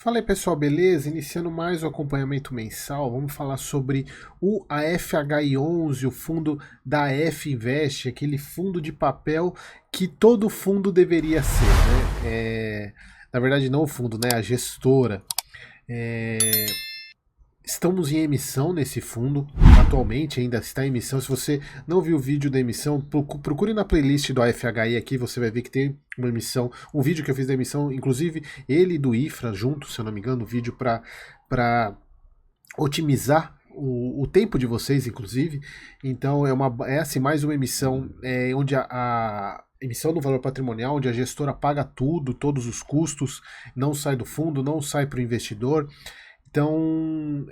Fala aí pessoal, beleza? Iniciando mais o acompanhamento mensal, vamos falar sobre o AFHI11, o fundo da AF Invest, aquele fundo de papel que todo fundo deveria ser, né? Na verdade não o fundo, né? A gestora. É, Estamos em emissão nesse fundo, atualmente ainda está em emissão. Se você não viu o vídeo da emissão, procure na playlist do AFHI aqui, você vai ver que tem uma emissão, um vídeo que eu fiz da emissão, inclusive ele e do IFRA junto, se eu não me engano, um vídeo para otimizar o tempo de vocês, inclusive. Então é assim, mais uma emissão onde a emissão do valor patrimonial, onde a gestora paga tudo, todos os custos, não sai do fundo, não sai para o investidor. Então,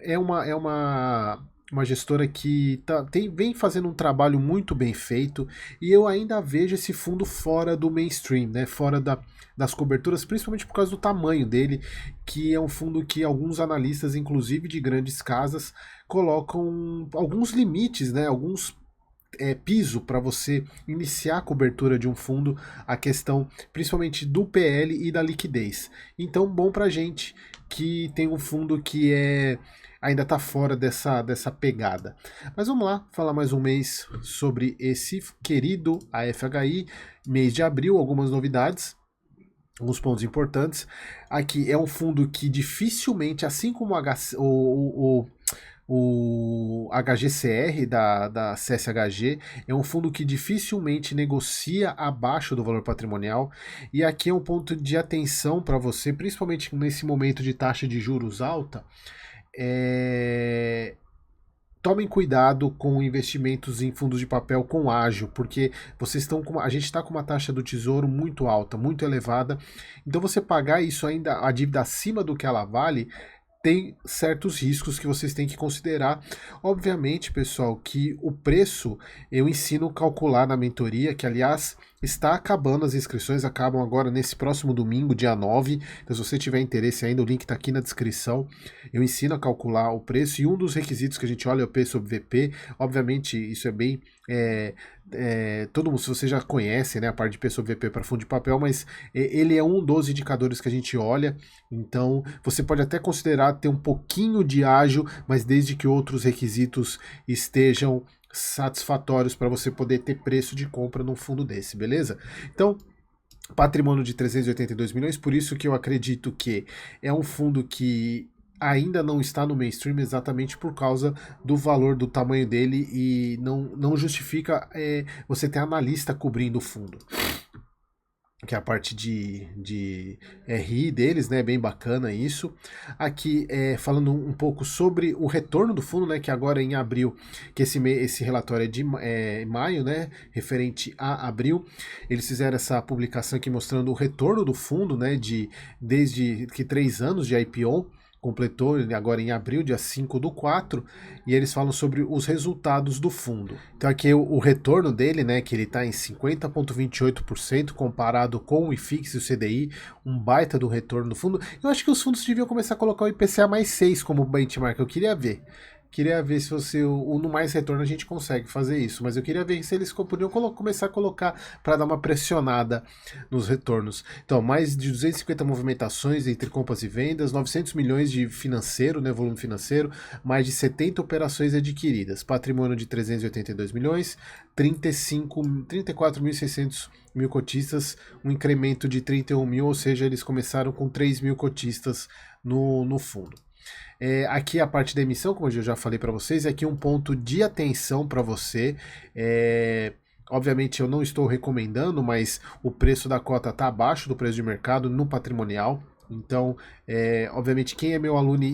uma gestora que vem fazendo um trabalho muito bem feito e eu ainda vejo esse fundo fora do mainstream, né? Fora das coberturas, principalmente por causa do tamanho dele, que é um fundo que alguns analistas, inclusive de grandes casas, colocam alguns limites, né? Alguns piso para você iniciar a cobertura de um fundo, a questão principalmente do PL e da liquidez. Então, bom para gente que tem um fundo que ainda está fora dessa pegada. Mas vamos lá, falar mais um mês sobre esse querido AFHI, mês de abril, algumas novidades. Alguns pontos importantes. Aqui é um fundo que dificilmente, assim como o HGCR da CSHG é um fundo que dificilmente negocia abaixo do valor patrimonial, e aqui é um ponto de atenção para você, principalmente nesse momento de taxa de juros alta. Tomem cuidado com investimentos em fundos de papel com ágio, porque a gente está com uma taxa do tesouro muito alta, muito elevada. Então você pagar isso ainda, a dívida acima do que ela vale, tem certos riscos que vocês têm que considerar. Obviamente, pessoal, que o preço eu ensino a calcular na mentoria, que aliás está acabando, as inscrições acabam agora nesse próximo domingo, dia 9. Então, se você tiver interesse ainda, o link está aqui na descrição. Eu ensino a calcular o preço e um dos requisitos que a gente olha é o P sobre VP. Obviamente, isso é bem. Todo mundo, se você já conhece, né, a parte de P sobre VP para fundo de papel, mas ele é um dos indicadores que a gente olha. Então, você pode até considerar ter um pouquinho de ágio, mas desde que outros requisitos estejam satisfatórios para você poder ter preço de compra num fundo desse, beleza? Então, patrimônio de 382 milhões, por isso que eu acredito que é um fundo que ainda não está no mainstream exatamente por causa do valor, do tamanho dele, e não justifica você ter analista cobrindo o fundo, que é a parte de RI deles, né? Bem bacana isso. Aqui falando um pouco sobre o retorno do fundo, né? Que agora em abril, que esse relatório é de maio, né? Referente a abril, eles fizeram essa publicação aqui mostrando o retorno do fundo, né? Desde que 3 anos de IPO. Completou agora em abril, dia 5/4, e eles falam sobre os resultados do fundo. Então aqui o retorno dele, né, que ele está em 50,28% comparado com o IFIX e o CDI, um baita do retorno do fundo. Eu acho que os fundos deviam começar a colocar o IPCA mais 6 como benchmark, eu queria ver. Queria ver se você, no mais retorno a gente consegue fazer isso, mas eu queria ver se eles podiam começar a colocar para dar uma pressionada nos retornos. Então, mais de 250 movimentações entre compras e vendas, 900 milhões de financeiro, né, volume financeiro, mais de 70 operações adquiridas, patrimônio de 382 milhões, 34.600 mil cotistas, um incremento de 31 mil, ou seja, eles começaram com 3 mil cotistas no fundo. Aqui a parte da emissão, como eu já falei para vocês, é aqui um ponto de atenção para você. Obviamente eu não estou recomendando, mas o preço da cota está abaixo do preço de mercado no patrimonial. Então, obviamente, quem é meu aluno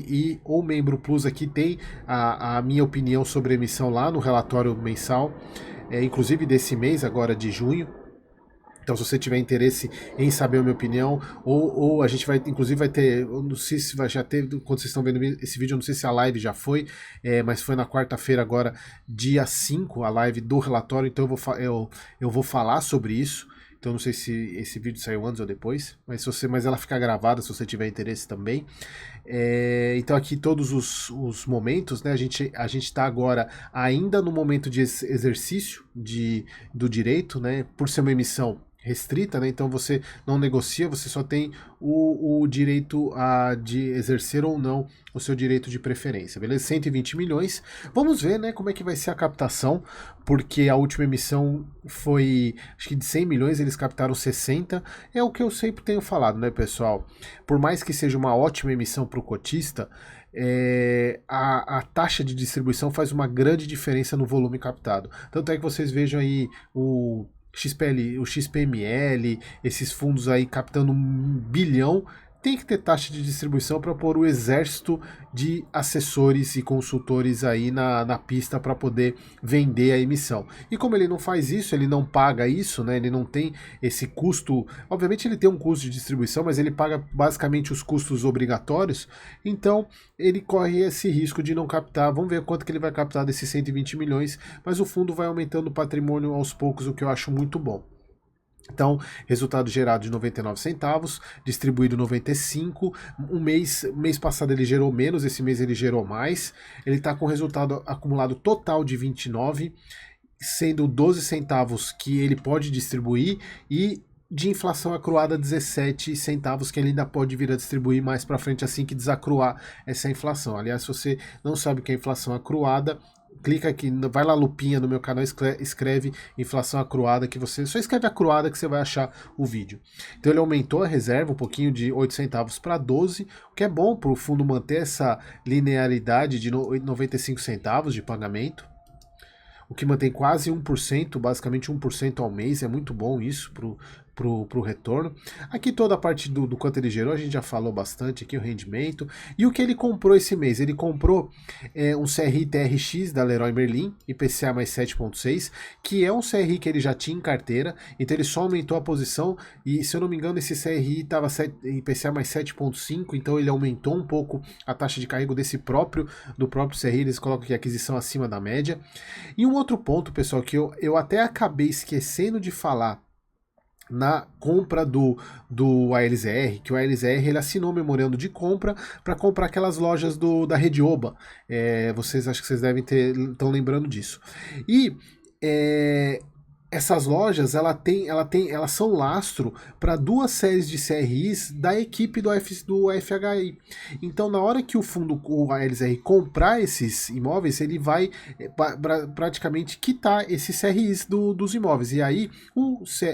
ou membro Plus aqui tem a minha opinião sobre a emissão lá no relatório mensal, inclusive desse mês, agora de junho. Então, se você tiver interesse em saber a minha opinião, ou a gente vai, inclusive, vai ter, eu não sei se vai já ter, quando vocês estão vendo esse vídeo, eu não sei se a live já foi, mas foi na quarta-feira agora, dia 5, a live do relatório, então eu vou falar sobre isso. Então, não sei se esse vídeo saiu antes ou depois, mas ela fica gravada se você tiver interesse também. Então, aqui todos os momentos, né? A gente está agora ainda no momento de exercício do direito, né? Por ser uma emissão restrita, né? Então você não negocia, você só tem o direito de exercer ou não o seu direito de preferência, beleza? 120 milhões. Vamos ver, né, como é que vai ser a captação, porque a última emissão foi, acho que de 100 milhões, eles captaram 60. É o que eu sempre tenho falado, né, pessoal? Por mais que seja uma ótima emissão para o cotista, a taxa de distribuição faz uma grande diferença no volume captado. Tanto é que vocês vejam aí o XPL, o XPML, esses fundos aí captando 1 bilhão, tem que ter taxa de distribuição para pôr o exército de assessores e consultores aí na pista para poder vender a emissão. E como ele não faz isso, ele não paga isso, né? Ele não tem esse custo. Obviamente ele tem um custo de distribuição, mas ele paga basicamente os custos obrigatórios. Então ele corre esse risco de não captar. Vamos ver quanto que ele vai captar desses 120 milhões, mas o fundo vai aumentando o patrimônio aos poucos, o que eu acho muito bom. Então, resultado gerado de 99 centavos, distribuído 95. Mês passado ele gerou menos, esse mês ele gerou mais. Ele está com resultado acumulado total de 29, sendo 12 centavos que ele pode distribuir e de inflação acruada 17 centavos que ele ainda pode vir a distribuir mais para frente assim que desacruar essa inflação. Aliás, se você não sabe o que é inflação acruada, clica aqui, vai lá lupinha no meu canal, escreve inflação acruada, que você só escreve acruada que você vai achar o vídeo. Então ele aumentou a reserva um pouquinho de 8 centavos para 12, o que é bom para o fundo manter essa linearidade de 95 centavos de pagamento, o que mantém quase 1%, basicamente 1% ao mês, é muito bom isso pro retorno. Aqui toda a parte do quanto ele gerou, a gente já falou bastante aqui, o rendimento. E o que ele comprou esse mês? Ele comprou um CRI TRX da Leroy Merlin, IPCA mais 7,6, que é um CRI que ele já tinha em carteira, então ele só aumentou a posição, e se eu não me engano esse CRI estava IPCA mais 7,5, então ele aumentou um pouco a taxa de carrego do próprio CRI, eles colocam aqui aquisição acima da média. E um outro ponto, pessoal, que eu até acabei esquecendo de falar na compra do ALZR, que o ALZR ele assinou um memorando de compra para comprar aquelas lojas da Rede Oba. Vocês acho que vocês devem estão lembrando disso. E essas lojas elas são lastro para 2 séries de CRIs da equipe do FHI. Então, na hora que o ALZR comprar esses imóveis, ele vai praticamente quitar esses CRIs dos imóveis. E aí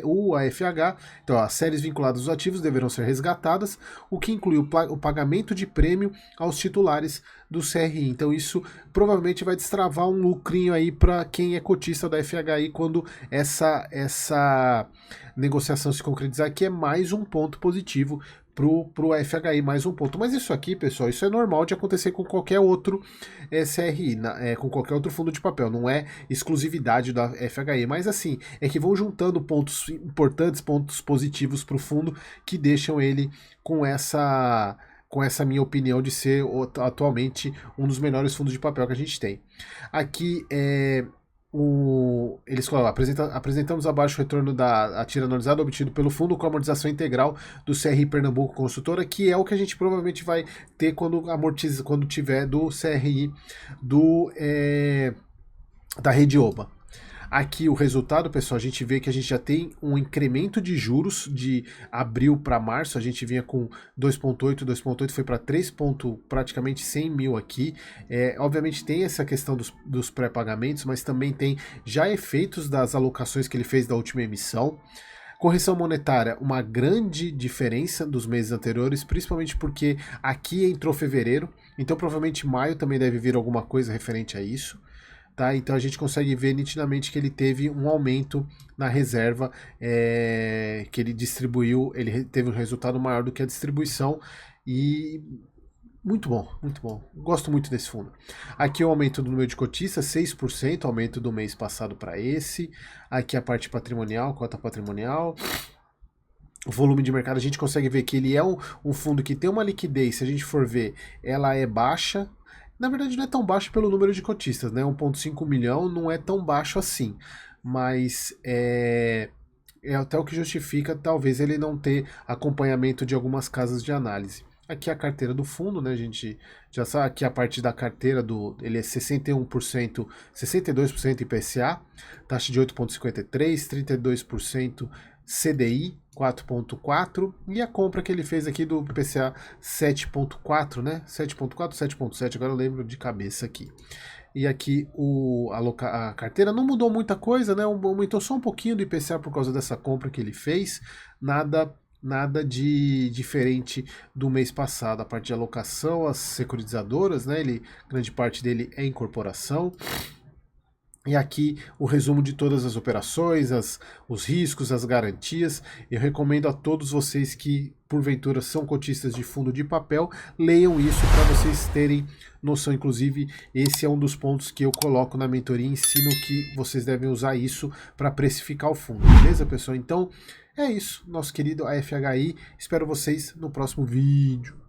o AFH, então as séries vinculadas aos ativos deverão ser resgatadas, o que inclui o pagamento de prêmio aos titulares do CRI. Então isso provavelmente vai destravar um lucrinho aí para quem é cotista da FHI quando essa negociação se concretizar, que é mais um ponto positivo pro FHI, mais um ponto. Mas isso aqui, pessoal, isso é normal de acontecer com qualquer outro CRI, com qualquer outro fundo de papel, não é exclusividade da FHI, mas assim, é que vão juntando pontos importantes, pontos positivos pro fundo, que deixam ele com essa minha opinião de ser atualmente um dos melhores fundos de papel que a gente tem. Aqui eles falam, apresentamos abaixo o retorno da tira anualizada obtido pelo fundo com amortização integral do CRI Pernambuco Construtora, que é o que a gente provavelmente vai ter quando tiver do CRI da Rede Oba. Aqui o resultado, pessoal, a gente vê que a gente já tem um incremento de juros de abril para março, a gente vinha com 2,8 foi para 3, praticamente 100 mil aqui. Obviamente tem essa questão dos pré-pagamentos, mas também tem já efeitos das alocações que ele fez da última emissão. Correção monetária, uma grande diferença dos meses anteriores, principalmente porque aqui entrou fevereiro, então provavelmente maio também deve vir alguma coisa referente a isso. Tá? Então a gente consegue ver nitidamente que ele teve um aumento na reserva que ele distribuiu, ele teve um resultado maior do que a distribuição e muito bom, muito bom. Gosto muito desse fundo. Aqui o aumento do número de cotistas, 6%, aumento do mês passado para esse. Aqui a parte patrimonial, cota patrimonial. O volume de mercado, a gente consegue ver que ele é um fundo que tem uma liquidez, se a gente for ver, ela é baixa. Na verdade não é tão baixo pelo número de cotistas, né? 1,5 milhão não é tão baixo assim, mas é até o que justifica talvez ele não ter acompanhamento de algumas casas de análise. Aqui a carteira do fundo, né? A gente já sabe que a parte da carteira ele é 61%, 62% IPCA, taxa de 8,53, 32% CDI 4.4 e a compra que ele fez aqui do PCA 7.4, né? 7.4, 7.7, agora eu lembro de cabeça aqui. E aqui a carteira não mudou muita coisa, né? Aumentou só um pouquinho do IPCA por causa dessa compra que ele fez. Nada de diferente do mês passado. A parte de alocação, as securitizadoras, né? Grande parte dele é incorporação. E aqui o resumo de todas as operações, os riscos, as garantias. Eu recomendo a todos vocês que, porventura, são cotistas de fundo de papel, leiam isso para vocês terem noção. Inclusive, esse é um dos pontos que eu coloco na mentoria, ensino que vocês devem usar isso para precificar o fundo, beleza, pessoal? Então, é isso, nosso querido AFHI. Espero vocês no próximo vídeo.